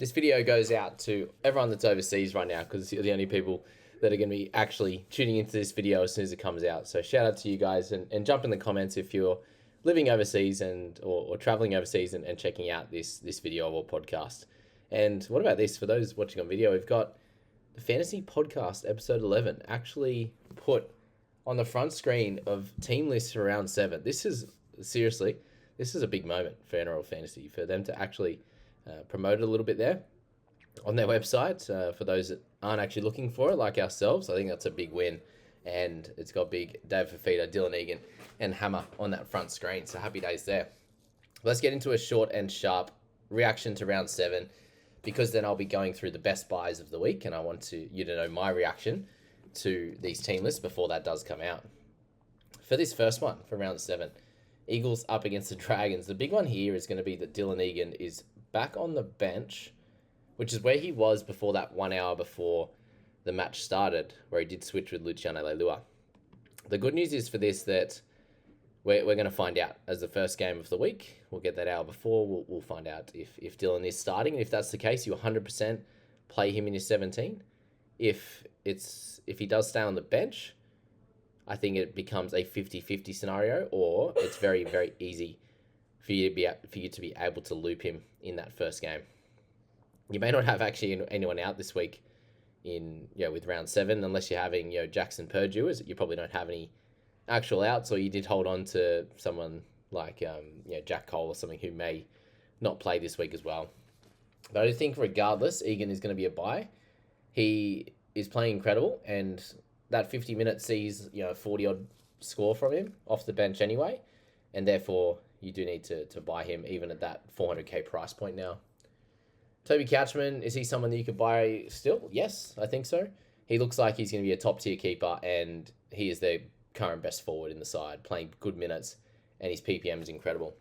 This video goes out to everyone that's overseas right now because you're the only people that are going to be actually tuning into this video as soon as it comes out. So shout out to you guys and jump in the comments if you're living overseas or traveling overseas and checking out this video or podcast. And what about this? For those watching on video, we've got the Fantasy Podcast episode 11 actually put on the front screen of team lists for round 7. This is a big moment for NRL Fantasy, for them to actually promote it a little bit there on their website. For those that aren't actually looking for it, like ourselves, I think that's a big win. And it's got big Dave Fafita, Dylan Egan, and Hammer on that front screen. So happy days there. Let's get into a short and sharp reaction to round 7, because then I'll be going through the best buys of the week, and I want you to know my reaction to these team lists before that does come out. For this first one, for round 7, Eagles up against the Dragons. The big one here is going to be that Dylan Egan is back on the bench, which is where he was before that 1 hour before the match started, where he did switch with Luciano Leilua. The good news is for this that we're going to find out as the first game of the week. We'll get that hour before. We'll find out if Dylan is starting. And if that's the case, you 100% play him in your 17. If he does stay on the bench, I think it becomes a 50-50 scenario, or it's very, very easy for you to be able to loop him in that first game. You may not have actually anyone out this week with round 7, unless you're having Jackson Purdue. You probably don't have any actual outs, or you did hold on to someone like Jack Cole or something who may not play this week as well. But I do think regardless, Egan is going to be a buy. He is playing incredible, and that 50 minutes sees 40-odd score from him off the bench anyway, and therefore you do need to buy him even at that 400k price point now. Toby Couchman, is he someone that you could buy still? Yes, I think so. He looks like he's going to be a top-tier keeper, and he is the current best forward in the side, playing good minutes, and his PPM is incredible.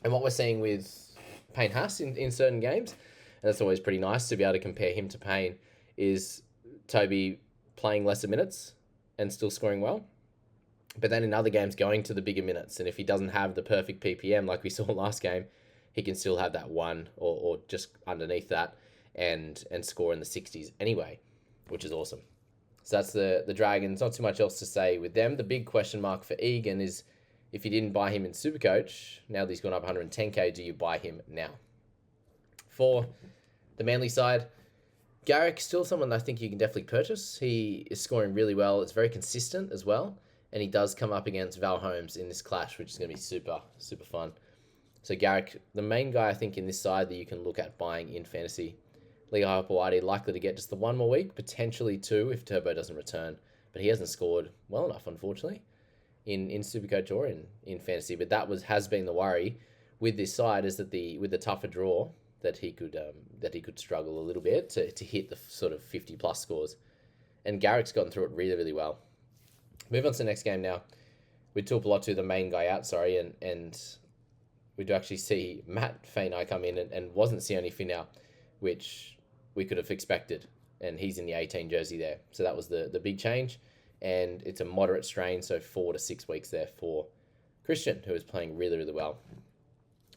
And what we're seeing with Payne Haas in certain games, and that's always pretty nice to be able to compare him to Payne, is Toby playing lesser minutes and still scoring well. But then in other games, going to the bigger minutes, and if he doesn't have the perfect PPM like we saw last game, he can still have that 1 or just underneath that and score in the 60s anyway, which is awesome. So that's the Dragons. Not too much else to say with them. The big question mark for Egan is, if you didn't buy him in Supercoach, now that he's gone up 110k, do you buy him now? For the Manly side, Garrick, still someone I think you can definitely purchase. He is scoring really well. It's very consistent as well. And he does come up against Val Holmes in this clash, which is going to be super, super fun. So Garrick, the main guy I think in this side that you can look at buying in fantasy. Leah Hopewadi likely to get just the 1 more week, potentially 2 if Turbo doesn't return. But he hasn't scored well enough, unfortunately, in Supercoach or in fantasy. But that has been the worry with this side, is that with the tougher draw, that he could struggle a little bit to hit the sort of 50 plus scores. And Garrick's gotten through it really, really well. Move on to the next game now. With Tuipulotu, the main guy out, and we do actually see Matt Fainai come in and wasn't Sione Finau, which we could have expected, and he's in the 18 jersey there. So that was the big change, and it's a moderate strain, so 4 to 6 weeks there for Christian, who is playing really, really well.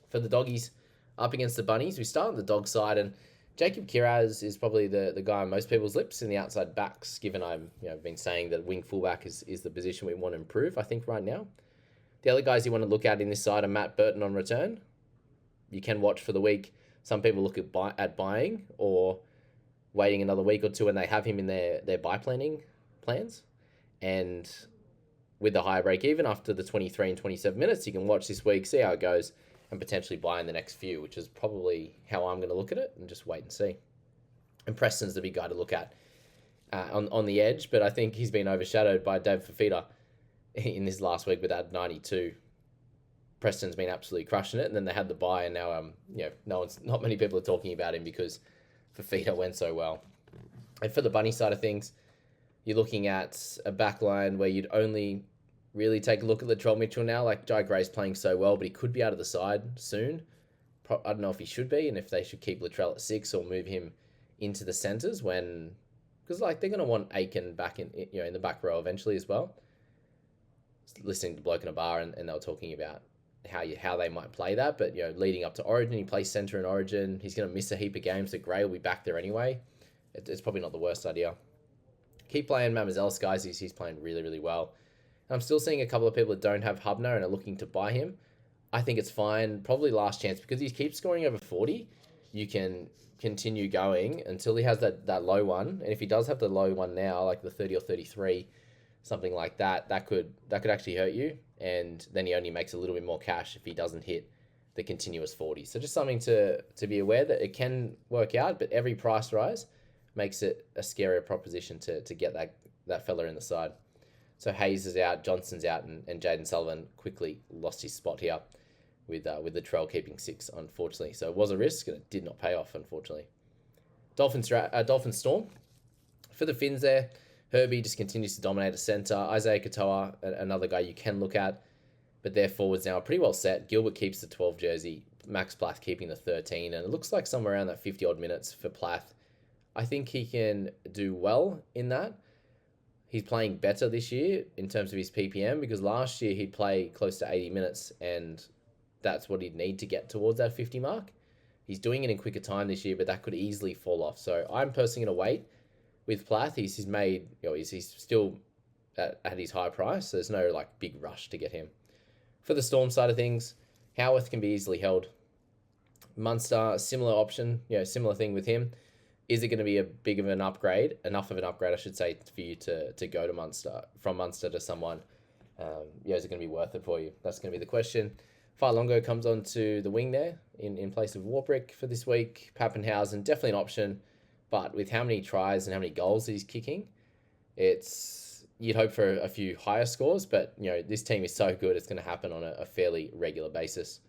For the Doggies, up against the Bunnies, we start on the dog side, and Jacob Kiraz is probably the guy on most people's lips in the outside backs, given I've been saying that wing fullback is the position we want to improve, I think, right now. The other guys you want to look at in this side are Matt Burton on return. You can watch for the week. Some people look at buying or waiting another week or two when they have him in their buy planning plans. And with the higher break even after the 23 and 27 minutes, you can watch this week, see how it goes, and potentially buy in the next few, which is probably how I'm going to look at it, and just wait and see. And Preston's the big guy to look at on the edge, but I think he's been overshadowed by Dave Fafita in this last week with that 92. Preston's been absolutely crushing it, and then they had the bye, and now not many people are talking about him because Fafita went so well. And for the Bunny side of things, you're looking at a back line where you'd only really take a look at Latrell Mitchell now. Like, Jai Gray's playing so well, but he could be out of the side soon. I don't know if he should be, and if they should keep Latrell at 6 or move him into the centres because they're going to want Aiken back in the back row eventually as well. Listening to Bloke in a Bar, and they were talking about how they might play that. But leading up to Origin, he plays centre in Origin. He's going to miss a heap of games. So Gray will be back there anyway. It's probably not the worst idea. Keep playing Mamazelis, guys. He's playing really, really well. And I'm still seeing a couple of people that don't have Hubner and are looking to buy him. I think it's fine. Probably last chance because he keeps scoring over 40. You can continue going until he has that low one. And if he does have the low one now, like the 30 or 33, something like that, that could actually hurt you. And then he only makes a little bit more cash if he doesn't hit the continuous 40. So just something to be aware that it can work out, but every price rise makes it a scarier proposition to get that fella in the side. So Hayes is out, Johnson's out, and Jaden Sullivan quickly lost his spot here with the Trell keeping 6, unfortunately. So it was a risk, and it did not pay off, unfortunately. Dolphin Storm. For the Finns there, Herbie just continues to dominate at centre. Isaiah Katoa, another guy you can look at, but their forwards now are pretty well set. Gilbert keeps the 12 jersey, Max Plath keeping the 13, and it looks like somewhere around that 50-odd minutes for Plath. I think he can do well in that. He's playing better this year in terms of his PPM because last year he'd play close to 80 minutes and that's what he'd need to get towards that 50 mark. He's doing it in quicker time this year, but that could easily fall off. So I'm personally going to wait with Plath. He's made, he's still at his high price. So there's no big rush to get him. For the Storm side of things, Howarth can be easily held. Munster, similar option, similar thing with him. Is it going to be enough of an upgrade, I should say, for you to go to Munster, from Munster to someone? Is it going to be worth it for you? That's going to be the question. Longo comes on to the wing there in place of Warbrick for this week. Pappenhausen, definitely an option, but with how many tries and how many goals he's kicking, you'd hope for a few higher scores, but this team is so good, it's going to happen on a fairly regular basis.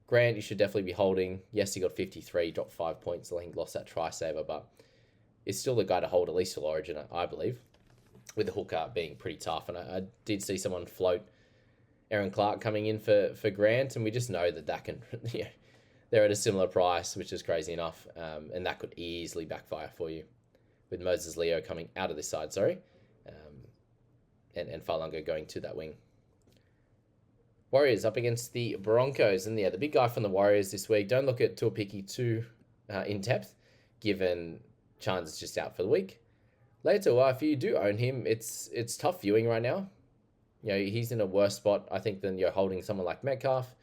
Grant, you should definitely be holding. Yes, he got 53, dropped 5 points. I think lost that try saver, but it's still the guy to hold, at least till Origin, I believe, with the hooker being pretty tough. And I did see someone float Aaron Clark coming in for Grant, and we just know that can, they're at a similar price, which is crazy enough, and that could easily backfire for you with Moses Leo coming out of this side, and Falungo going to that wing. Warriors up against the Broncos, and the big guy from the Warriors this week. Don't look at Tuapiki too in depth, given Chance is just out for the week. Later, if you do own him, it's tough viewing right now. He's in a worse spot, I think, than you're holding someone like Metcalf.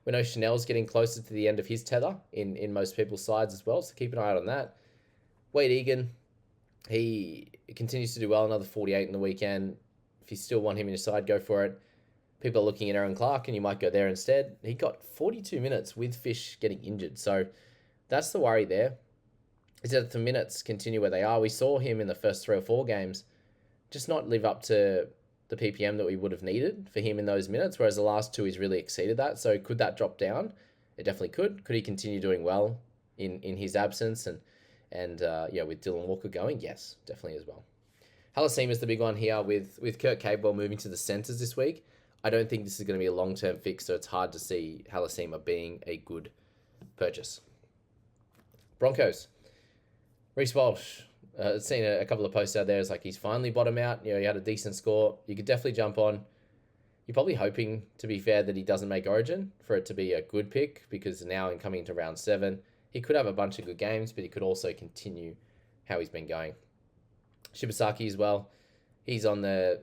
We know Chanel's getting closer to the end of his tether in most people's sides as well, so keep an eye on that. Wade Egan, he continues to do well, another 48 in the weekend. If you still want him in your side, go for it. People are looking at Aaron Clark, and you might go there instead. He got 42 minutes with Fish getting injured, so that's the worry there. Is that the minutes continue where they are? We saw him in the first 3 or 4 games just not live up to the PPM that we would have needed for him in those minutes, whereas the last 2 he's really exceeded that. So could that drop down? It definitely could. Could he continue doing well in his absence and with Dylan Walker going? Yes, definitely as well. Halasima is the big one here with Kurt Capewell moving to the centres this week. I don't think this is going to be a long-term fix, so it's hard to see Halasima being a good purchase. Broncos. Reece Walsh. I've seen a couple of posts out there. It's like he's finally bottomed out. He had a decent score. You could definitely jump on. You're probably hoping, to be fair, that he doesn't make Origin for it to be a good pick, because now in coming into round 7, he could have a bunch of good games, but he could also continue how he's been going. Shibasaki as well. He's on the,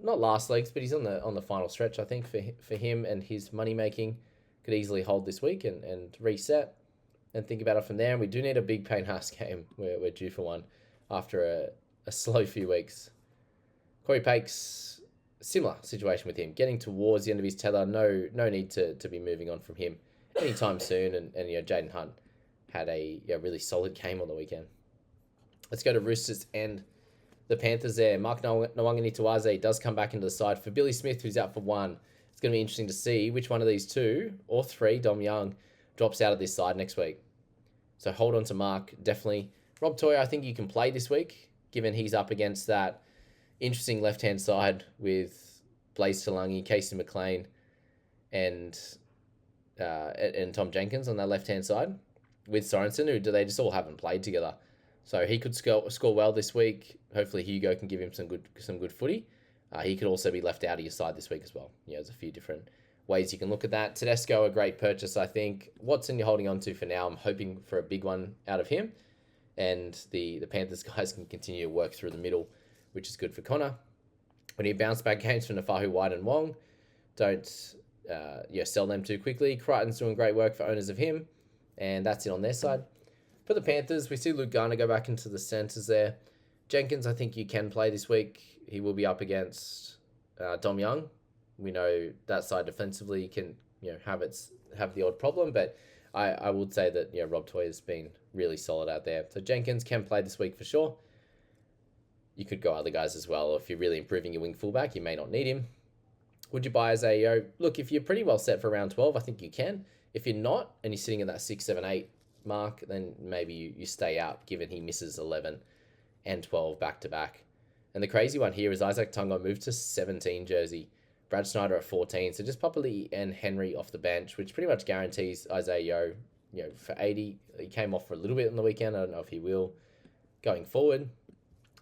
not last legs, but he's on the final stretch, I think, for him and his money making. Could easily hold this week and reset and think about it from there. And we do need a big Payne Haas game. We're due for one after a slow few weeks. Corey Pakes, similar situation with him. Getting towards the end of his tether. No need to be moving on from him anytime soon. And Jaden Hunt had a really solid game on the weekend. Let's go to Roosters and the Panthers there. Mark Nawangani does come back into the side for Billy Smith, who's out for 1. It's going to be interesting to see which one of these 2 or 3, Dom Young, drops out of this side next week. So hold on to Mark, definitely. Rob Toy, I think you can play this week, given he's up against that interesting left-hand side with Blaze Talangi, Casey McLean, and Tom Jenkins on that left-hand side, with Sorensen, who they just all haven't played together. So he could score well this week. Hopefully Hugo can give him some good footy. He could also be left out of your side this week as well. There's a few different ways you can look at that. Tedesco, a great purchase, I think. Watson, you're holding on to for now. I'm hoping for a big one out of him. And the Panthers guys can continue to work through the middle, which is good for Connor. When you bounce back games from Nafahu, White, and Wong, don't sell them too quickly. Crichton's doing great work for owners of him, and that's it on their side. For the Panthers, we see Luke Garner go back into the centres there. Jenkins, I think you can play this week. He will be up against Dom Young. We know that side defensively can have the odd problem, but I would say that Rob Toy has been really solid out there. So Jenkins can play this week for sure. You could go other guys as well. If you're really improving your wing fullback, you may not need him. Would you buy Isaiah? Look, if you're pretty well set for round 12, I think you can. If you're not, and you're sitting at that 6, 7, 8 mark, then maybe you stay out, given he misses 11 and 12 back-to-back. And the crazy one here is Isaac Tungo moved to 17 jersey. Brad Snyder at 14. So just Popperly and Henry off the bench, which pretty much guarantees Isaiah for 80. He came off for a little bit on the weekend. I don't know if he will going forward.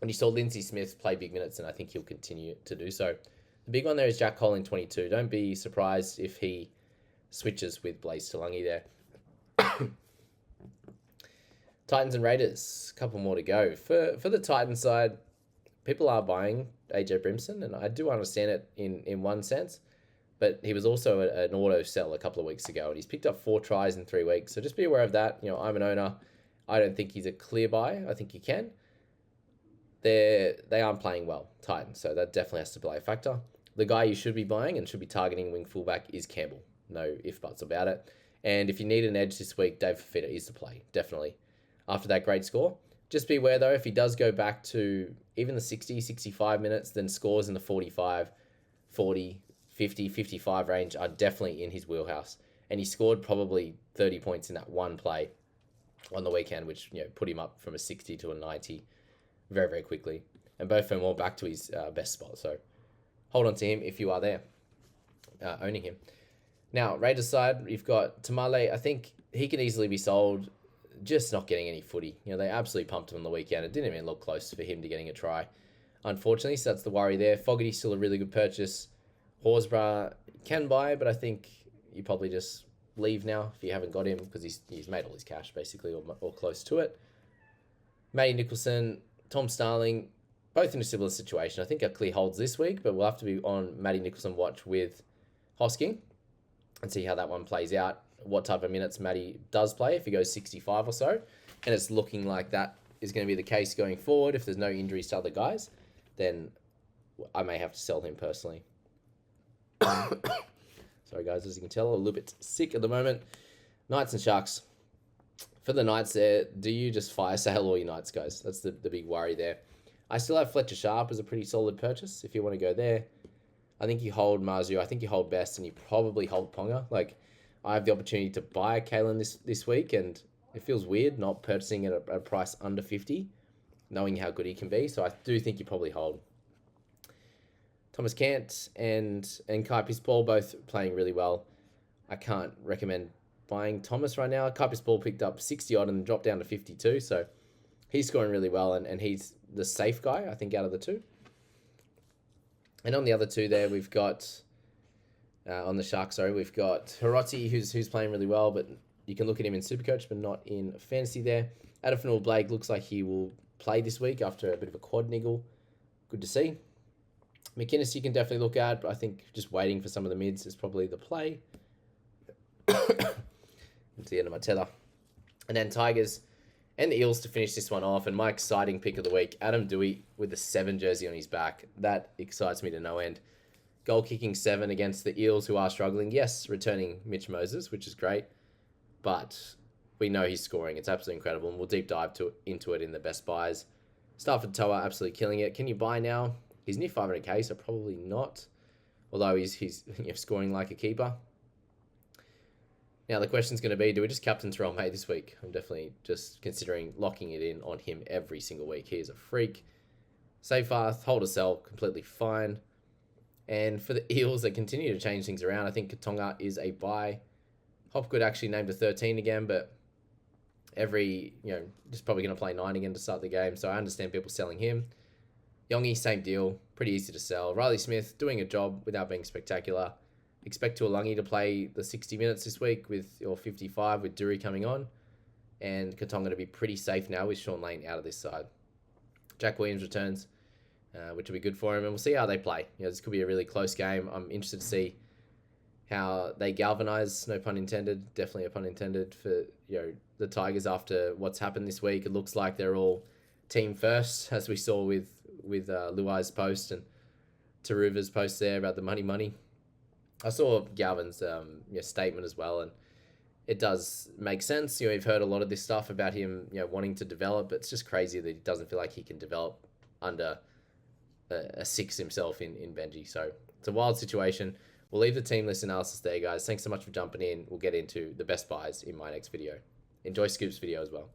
And you saw Lindsay Smith play big minutes, and I think he'll continue to do so. The big one there is Jack Cole in 22. Don't be surprised if he switches with Blaze Talangi there. Titans and Raiders, a couple more to go. For the Titans side, people are buying AJ Brimson, and I do understand it in one sense, but he was also an auto sell a couple of weeks ago, and he's picked up 4 tries in 3 weeks, so just be aware of that. I'm an owner. I don't think he's a clear buy. I think you can. They aren't playing well, Titans, so that definitely has to play a factor. The guy you should be buying and should be targeting wing fullback is Campbell. No ifs, buts about it. And if you need an edge this week, Dave Fafita is the play, definitely. After that great score. Just be aware, though, if he does go back to even the 60, 65 minutes, then scores in the 45, 40, 50, 55 range are definitely in his wheelhouse. And he scored probably 30 points in that one play on the weekend, which put him up from a 60 to a 90 very, very quickly. And both of them all back to his best spot. So hold on to him if you are there, owning him. Now, Raiders side, you've got Tamale. I think he can easily be sold, just not getting any footy. They absolutely pumped him on the weekend. It didn't even look close for him to getting a try, unfortunately. So that's the worry there. Fogarty's still a really good purchase. Horsburgh can buy, but I think you probably just leave now if you haven't got him, because he's made all his cash basically, or close to it. Matty Nicholson, Tom Starling, both in a similar situation. I think our clear holds this week, but we'll have to be on Matty Nicholson watch with Hosking and see how that one plays out, what type of minutes Matty does play, if he goes 65 or so. And it's looking like that is going to be the case going forward. If there's no injuries to other guys, then I may have to sell him personally. Sorry, guys, as you can tell, a little bit sick at the moment. Knights and Sharks. For the Knights there, do you just fire sale all your Knights, guys? That's the big worry there. I still have Fletcher Sharp as a pretty solid purchase if you want to go there. I think you hold Marzio. I think you hold Best, and you probably hold Ponga. I have the opportunity to buy Kalen this week, and it feels weird not purchasing at a price under 50, knowing how good he can be. So I do think you probably hold. Thomas Cant and Kai Pispall both playing really well. I can't recommend buying Thomas right now. Kai Pispall picked up 60 odd and dropped down to 52, so he's scoring really well, and he's the safe guy, I think, out of the two. And on the other two there, we've got, on the Sharks, we've got Hiroti, who's playing really well, but you can look at him in Supercoach, but not in Fantasy there. Adam Fanua-Blake looks like he will play this week after a bit of a quad niggle. Good to see. McInnes you can definitely look at, but I think just waiting for some of the mids is probably the play. It's the end of my tether. And then Tigers and the Eels to finish this one off. And my exciting pick of the week, Adam Dewey with the 7 jersey on his back. That excites me to no end. Goal kicking 7 against the Eels, who are struggling. Yes, returning Mitch Moses, which is great. But we know he's scoring. It's absolutely incredible. And we'll deep dive into it in the best buys. Stafford Toa absolutely killing it. Can you buy now? He's near 500k, so probably not. Although he's scoring like a keeper. Now the question's going to be, do we just captain Terrell May this week? I'm definitely just considering locking it in on him every single week. He is a freak. Save fast, hold or sell, completely fine. And for the Eels, they continue to change things around. I think Katonga is a buy. Hopgood actually named a 13 again, but just probably going to play 9 again to start the game. So I understand people selling him. Yongi, same deal. Pretty easy to sell. Riley Smith doing a job without being spectacular. expect Tuolangi to play the 60 minutes this week or 55 with Dury coming on. And Katonga to be pretty safe now with Sean Lane out of this side. Jack Williams returns, which will be good for him. And we'll see how they play. This could be a really close game. I'm interested to see how they galvanise, no pun intended, definitely a pun intended, for the Tigers after what's happened this week. It looks like they're all team first, as we saw with Luai's post and Taruva's post there about the money. I saw Galvin's statement as well, and it does make sense. You've heard a lot of this stuff about him wanting to develop, but it's just crazy that he doesn't feel like he can develop under a 6 himself in Benji. So it's a wild situation. We'll leave the team list analysis there, guys. Thanks so much for jumping in. We'll get into the best buys in my next video. Enjoy Scoop's video as well.